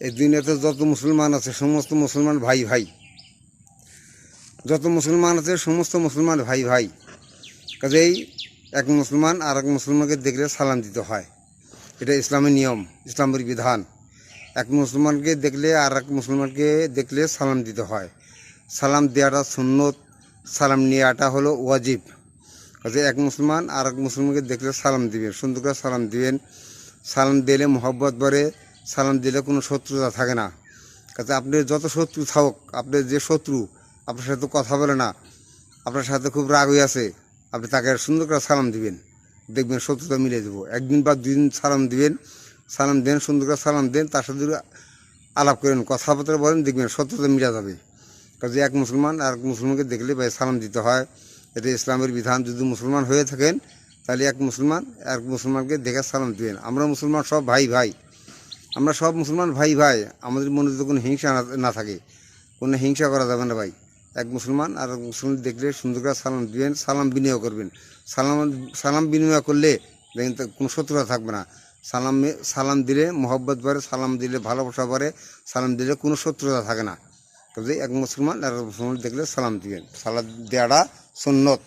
এই দুনিয়াতে যত মুসলমান আছে সমস্ত মুসলমান ভাই ভাই, যত মুসলমান আছে সমস্ত মুসলমান ভাই ভাই। কাজেই এক মুসলমান আর এক মুসলমানকে দেখলে সালাম দিতে হয়, এটা ইসলামের নিয়ম, ইসলামের বিধান। এক মুসলমানকে দেখলে আর এক মুসলমানকে দেখলে সালাম দিতে হয়। সালাম দেওয়াটা সুন্নত, সালাম নেওয়াটা হলো ওয়াজিব। কাজে এক মুসলমান আর এক মুসলমানকে দেখলে সালাম দিবেন, সুন্দর করে সালাম দিবেন। সালাম দিলে মহব্বত বাড়ে, সালাম দিলে কোনো শত্রুতা থাকে না। কাজে আপনি যত শত্রু থাকুক, আপনার যে শত্রু আপনার সাথে কথা বলে না, আপনার সাথে খুব রাগ হয়ে আছে, আপনি তাকে সুন্দর করে সালাম দিবেন, দেখবেন শত্রুতা মিলে দেবো। একদিন বা দুদিন সালাম দিবেন, সালাম দেন, সুন্দর করে সালাম দেন, তার সাথে আলাপ করেন, কথাবার্তা বলেন, দেখবেন শত্রুতা মিলে যাবে। কাজে এক মুসলমান আর এক মুসলমানকে দেখলে ভাই সালাম দিতে হয়, এটা ইসলামের বিধান। যদি মুসলমান হয়ে থাকেন তাহলে এক মুসলমান এক মুসলমানকে দেখে সালাম দিবেন। আমরা মুসলমান সব ভাই ভাই, আমরা সব মুসলমান ভাই ভাই। আমাদের মনে যদি কোনো হিংসা না থাকে, কোনো হিংসা করা যাবে না ভাই। এক মুসলমান আর এক মুসলমান দেখলে সুন্দর করে সালাম দিবেন, সালাম বিনিময় করবেন। সালাম বিনিময় করলে দেখেন কোনো শত্রুতা থাকবে না। সালাম দিলে মহব্বত বাড়ে, সালাম দিলে ভালোবাসা বাড়ে, সালাম দিলে কোনো শত্রুতা থাকে না। তবে এক মুসলমান আর এক মুসলমান দেখলে সালাম দিবেন, সালাম দেওয়াটা সুন্নত।